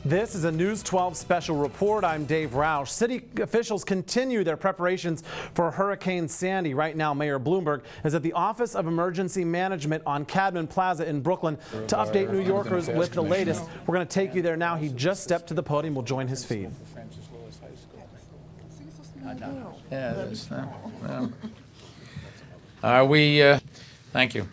This is a News 12 special report. I'm Dave Roush. City officials continue their preparations for Hurricane Sandy. Right now, Mayor Bloomberg is at the Office of Emergency Management on Cadman Plaza in Brooklyn to update New Yorkers with the latest. We're going to take you there now. He just stepped to the podium. We'll join his feed. Yeah, it is. Thank you.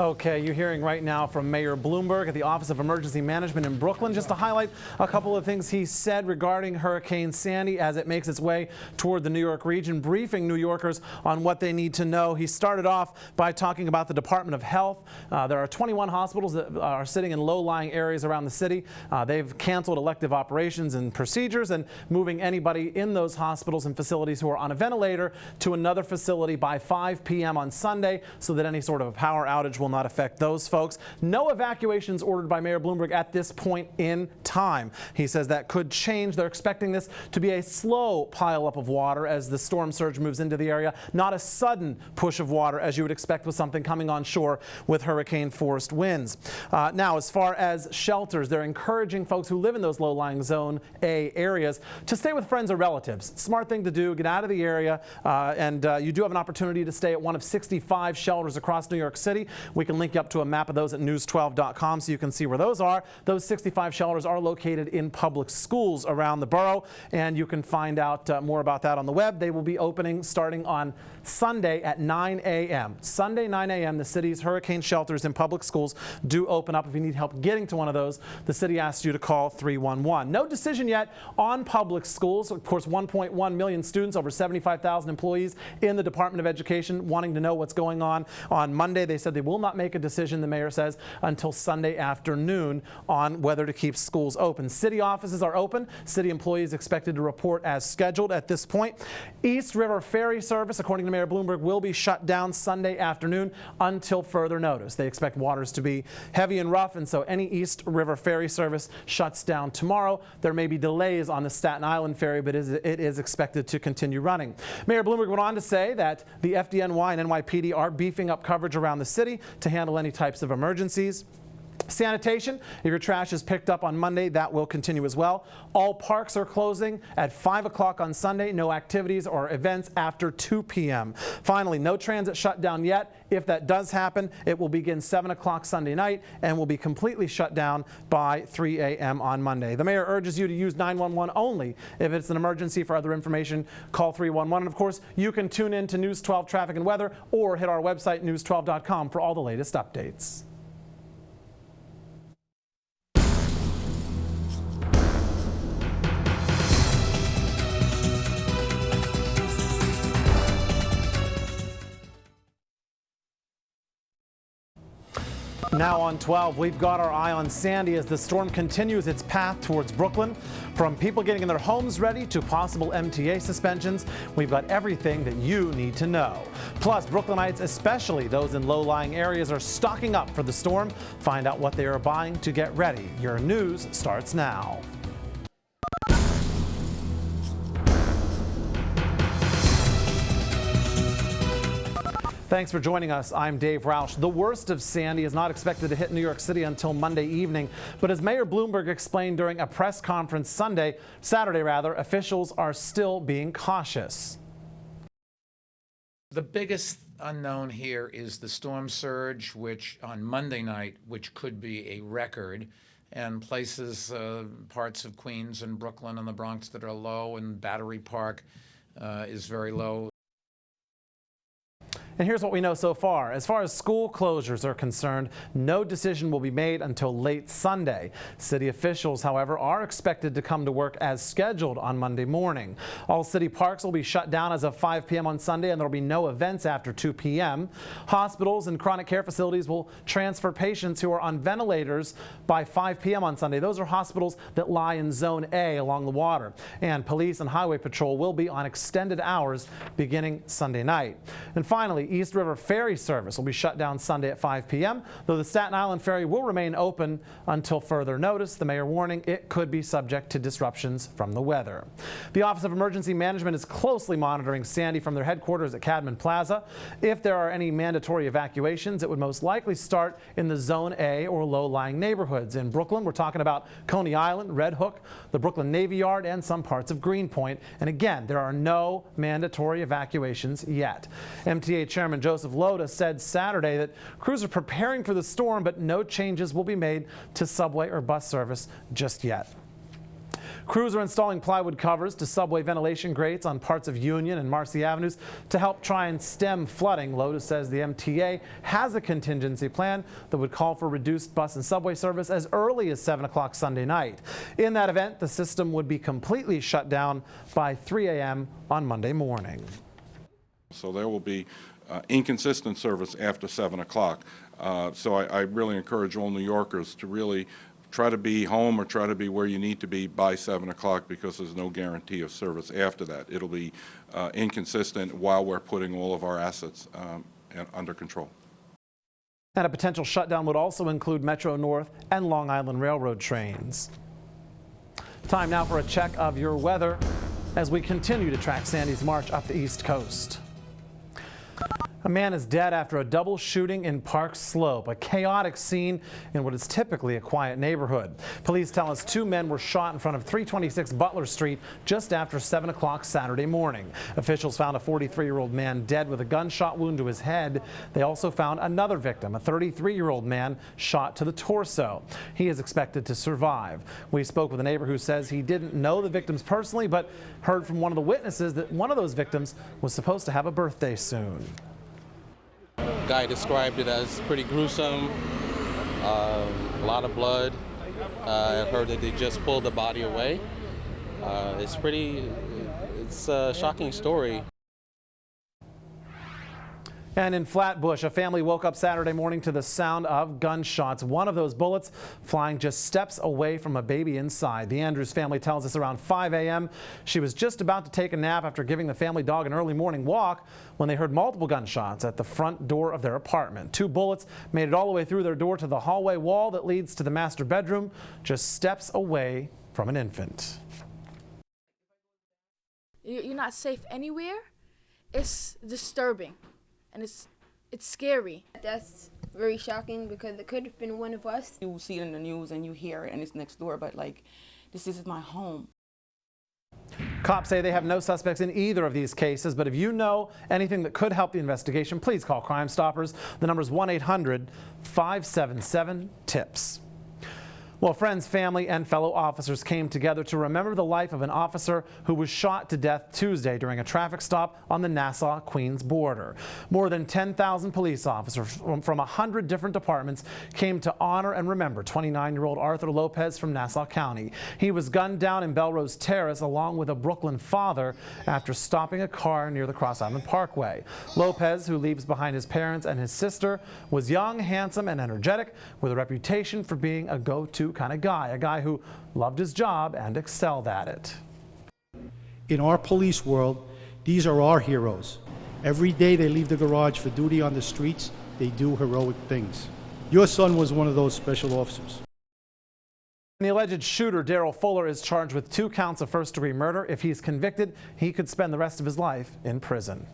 Okay, you're hearing right now from Mayor Bloomberg at the Office of Emergency Management in Brooklyn. Just to highlight a couple of things he said regarding Hurricane Sandy as it makes its way toward the New York region, briefing New Yorkers on what they need to know. He started off by talking about the Department of Health. There are 21 hospitals that are sitting in low-lying areas around the city. They've canceled elective operations and procedures and moving anybody in those hospitals and facilities who are on a ventilator to another facility by 5 p.m. on Sunday so that any sort of power outage will not affect those folks. No evacuations ordered by Mayor Bloomberg at this point in time. He says that could change. They're expecting this to be a slow pileup of water as the storm surge moves into the area, not a sudden push of water as you would expect with something coming on shore with hurricane-force winds. Now, as far as shelters, they're encouraging folks who live in those low-lying Zone A areas to stay with friends or relatives. Smart thing to do. Get out of the area, and you do have an opportunity to stay at one of 65 shelters across New York City. We can link you up to a map of those at news12.com so you can see where those are. Those 65 shelters are located in public schools around the borough, and you can find out more about that on the web. They will be opening starting on Sunday at 9 a.m. Sunday, 9 a.m., the city's hurricane shelters in public schools do open up. If you need help getting to one of those, the city asks you to call 311. No decision yet on public schools. Of course, 1.1 million students, over 75,000 employees in the Department of Education wanting to know what's going on. On Monday, they said they will not make a decision, the mayor says, until Sunday afternoon on whether to keep schools open. City offices are open. City employees expected to report as scheduled at this point. East River Ferry service, according to Mayor Bloomberg, will be shut down Sunday afternoon until further notice. They expect waters to be heavy and rough, and so any East River Ferry service shuts down tomorrow. There may be delays on the Staten Island ferry, but it is expected to continue running. Mayor Bloomberg went on to say that the FDNY and NYPD are beefing up coverage around the city to handle any types of emergencies. Sanitation, if your trash is picked up on Monday, that will continue as well. All parks are closing at 5 o'clock on Sunday. No activities or events after 2 p.m. Finally, no transit shut down yet. If that does happen, it will begin 7 o'clock Sunday night and will be completely shut down by 3 a.m. on Monday. The mayor urges you to use 911 only. If it's an emergency. For other information, call 311. And of course, you can tune in to News 12 Traffic and Weather or hit our website, news12.com, for all the latest updates. Now on 12, we've got our eye on Sandy as the storm continues its path towards Brooklyn. From people getting their homes ready to possible MTA suspensions, we've got everything that you need to know. Plus, Brooklynites, especially those in low-lying areas, are stocking up for the storm. Find out what they are buying to get ready. Your news starts now. Thanks for joining us. I'm Dave Roush. The worst of Sandy is not expected to hit New York City until Monday evening. But as Mayor Bloomberg explained during a press conference Saturday, officials are still being cautious. The biggest unknown here is the storm surge, which on Monday night, which could be a record, and places, parts of Queens and Brooklyn and the Bronx that are low, and Battery Park is very low. And here's what we know so far. As far as school closures are concerned, no decision will be made until late Sunday. City officials, however, are expected to come to work as scheduled on Monday morning. All city parks will be shut down as of 5 p.m. on Sunday, and there will be no events after 2 p.m. Hospitals and chronic care facilities will transfer patients who are on ventilators by 5 p.m. on Sunday. Those are hospitals that lie in Zone A along the water. And police and highway patrol will be on extended hours beginning Sunday night. And finally, Finally, East River ferry service will be shut down Sunday at 5 p.m., though the Staten Island ferry will remain open until further notice. The mayor warning it could be subject to disruptions from the weather. The Office of Emergency Management is closely monitoring Sandy from their headquarters at Cadman Plaza. If there are any mandatory evacuations, it would most likely start in the Zone A or low-lying neighborhoods. In Brooklyn, we're talking about Coney Island, Red Hook, the Brooklyn Navy Yard, and some parts of Greenpoint. And again, there are no mandatory evacuations yet. MTA Chairman Joseph Loda said Saturday that crews are preparing for the storm, but no changes will be made to subway or bus service just yet. Crews are installing plywood covers to subway ventilation grates on parts of Union and Marcy Avenues to help try and stem flooding. Lotus says the MTA has a contingency plan that would call for reduced bus and subway service as early as 7 o'clock Sunday night. In that event, the system would be completely shut down by 3 a.m. on Monday morning. So there will be inconsistent service after 7 o'clock. So I really encourage all New Yorkers to really try to be home or try to be where you need to be by 7 o'clock, because there's no guarantee of service after that. It'll be inconsistent while we're putting all of our assets under control. And a potential shutdown would also include Metro North and Long Island Railroad trains. Time now for a check of your weather as we continue to track Sandy's march up the East Coast. A man is dead after a double shooting in Park Slope, a chaotic scene in what is typically a quiet neighborhood. Police tell us 2 men were shot in front of 326 Butler Street just after 7 o'clock Saturday morning. Officials found a 43-year-old man dead with a gunshot wound to his head. They also found another victim, a 33-year-old man shot to the torso. He is expected to survive. We spoke with a neighbor who says he didn't know the victims personally, but heard from one of the witnesses that one of those victims was supposed to have a birthday soon. Guy described it as pretty gruesome, a lot of blood. I heard that they just pulled the body away. It's a shocking story. And in Flatbush, a family woke up Saturday morning to the sound of gunshots. One of those bullets flying just steps away from a baby inside. The Andrews family tells us around 5 a.m. she was just about to take a nap after giving the family dog an early morning walk when they heard multiple gunshots at the front door of their apartment. 2 bullets made it all the way through their door to the hallway wall that leads to the master bedroom, just steps away from an infant. You're not safe anywhere. It's disturbing. And it's scary. That's very shocking because it could have been one of us. You see it in the news and you hear it and it's next door, but like, this is my home. Cops say they have no suspects in either of these cases, but if you know anything that could help the investigation, please call Crime Stoppers. The number is 1-800-577-TIPS. Well, friends, family, and fellow officers came together to remember the life of an officer who was shot to death Tuesday during a traffic stop on the Nassau-Queens border. More than 10,000 police officers from 100 different departments came to honor and remember 29-year-old Arthur Lopez from Nassau County. He was gunned down in Belrose Terrace along with a Brooklyn father after stopping a car near the Cross Island Parkway. Lopez, who leaves behind his parents and his sister, was young, handsome, and energetic with a reputation for being a go-to kind of guy, a guy who loved his job and excelled at it. In our police world, these are our heroes. Every day they leave the garage for duty on the streets, they do heroic things. Your son was one of those special officers. The alleged shooter, Daryl Fuller, is charged with 2 counts of first-degree murder. If he's convicted, he could spend the rest of his life in prison.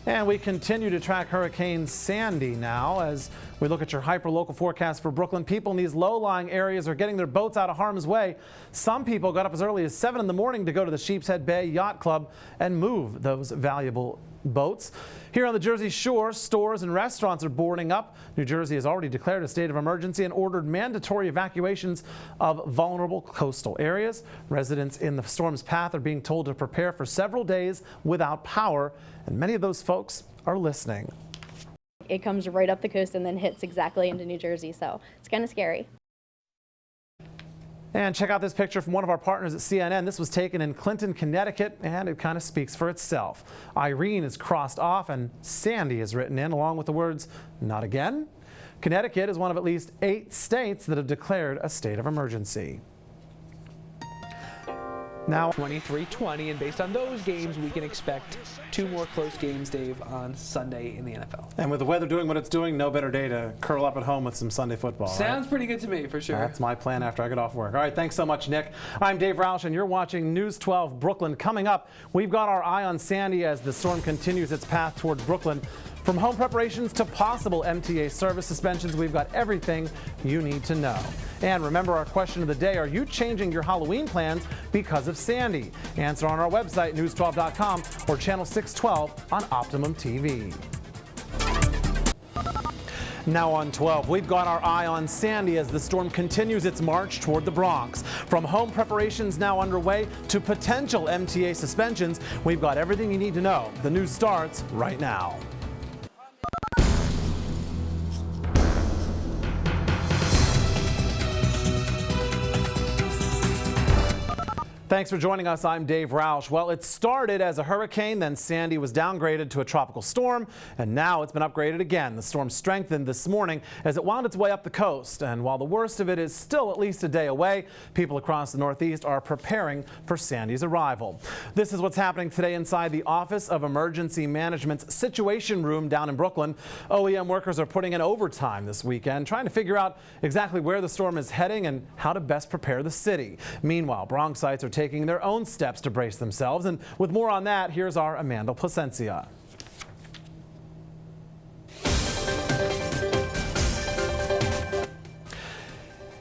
And we continue to track Hurricane Sandy now as we look at your hyper-local forecast for Brooklyn. People in these low-lying areas are getting their boats out of harm's way. Some people got up as early as 7 in the morning to go to the Sheep's Head Bay Yacht Club and move those valuable boats. Here on the Jersey Shore, stores and restaurants are boarding up. New Jersey has already declared a state of emergency and ordered mandatory evacuations of vulnerable coastal areas. Residents in the storm's path are being told to prepare for several days without power, and many of those folks are listening. It comes right up the coast and then hits exactly into New Jersey, so it's kind of scary. And check out this picture from one of our partners at CNN. This was taken in Clinton, Connecticut, and it kind of speaks for itself. Irene is crossed off and Sandy is written in along with the words, "Not again." Connecticut is one of at least 8 states that have declared a state of emergency. Now, 23-20, and based on those games, we can expect 2 more close games, Dave, on Sunday in the NFL. and with the weather doing what it's doing, no better day to curl up at home with some Sunday football. Sounds pretty good to me, for sure. That's my plan after I get off work. All right, thanks so much, Nick. I'm Dave Roush, and you're watching News 12 Brooklyn. Coming up, we've got our eye on Sandy as the storm continues its path toward Brooklyn. From home preparations to possible MTA service suspensions, we've got everything you need to know. And remember our question of the day, are you changing your Halloween plans because of Sandy? Answer on our website, news12.com, or channel 612 on Optimum TV. Now on 12, we've got our eye on Sandy as the storm continues its march toward the Bronx. From home preparations now underway to potential MTA suspensions, we've got everything you need to know. The news starts right now. Thanks for joining us. I'm Dave Roush. Well, it started as a hurricane, then Sandy was downgraded to a tropical storm, and now it's been upgraded again. The storm strengthened this morning as it wound its way up the coast. And while the worst of it is still at least a day away, people across the Northeast are preparing for Sandy's arrival. This is what's happening today inside the Office of Emergency Management's Situation Room down in Brooklyn. OEM workers are putting in overtime this weekend, trying to figure out exactly where the storm is heading and how to best prepare the city. Meanwhile, Bronxites are taking their own steps to brace themselves. And with more on that, here's our Amanda Placencia.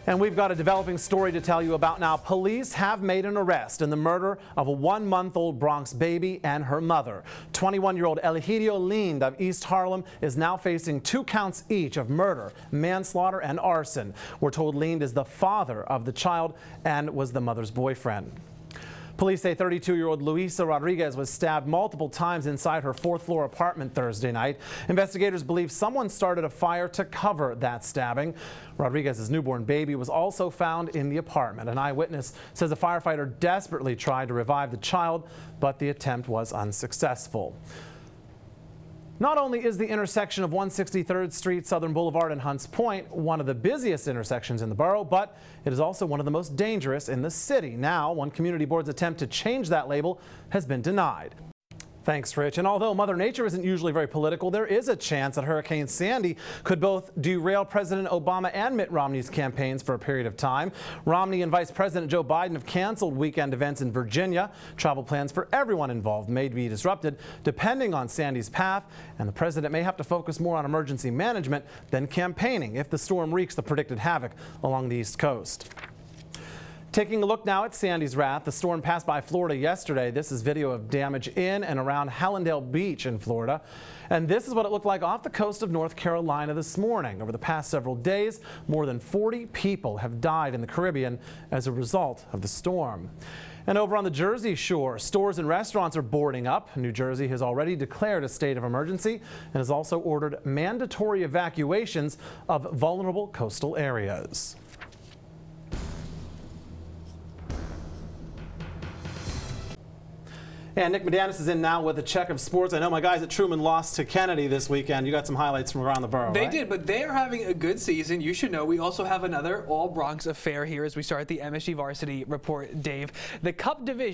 And we've got a developing story to tell you about now. Police have made an arrest in the murder of a 1-month-old Bronx baby and her mother. 21-year-old Eligio Lind of East Harlem is now facing 2 counts each of murder, manslaughter, and arson. We're told Lind is the father of the child and was the mother's boyfriend. Police say 32-year-old Luisa Rodriguez was stabbed multiple times inside her 4th-floor apartment Thursday night. Investigators believe someone started a fire to cover that stabbing. Rodriguez's newborn baby was also found in the apartment. An eyewitness says a firefighter desperately tried to revive the child, but the attempt was unsuccessful. Not only is the intersection of 163rd Street, Southern Boulevard, and Hunts Point one of the busiest intersections in the borough, but it is also one of the most dangerous in the city. Now, one community board's attempt to change that label has been denied. Thanks, Rich. And although Mother Nature isn't usually very political, there is a chance that Hurricane Sandy could both derail President Obama and Mitt Romney's campaigns for a period of time. Romney and Vice President Joe Biden have canceled weekend events in Virginia. Travel plans for everyone involved may be disrupted depending on Sandy's path, and the president may have to focus more on emergency management than campaigning if the storm wreaks the predicted havoc along the East Coast. Taking a look now at Sandy's wrath, the storm passed by Florida yesterday. This is video of damage in and around Hallandale Beach in Florida. And this is what it looked like off the coast of North Carolina this morning. Over the past several days, more than 40 people have died in the Caribbean as a result of the storm. And over on the Jersey Shore, stores and restaurants are boarding up. New Jersey has already declared a state of emergency and has also ordered mandatory evacuations of vulnerable coastal areas. And Nick Medanis is in now with a check of sports. I know my guys at Truman lost to Kennedy this weekend. You got some highlights from around the borough, They right? did, but they are having a good season. You should know we also have another All-Bronx affair here as we start the MSG Varsity Report, Dave. The Cup Division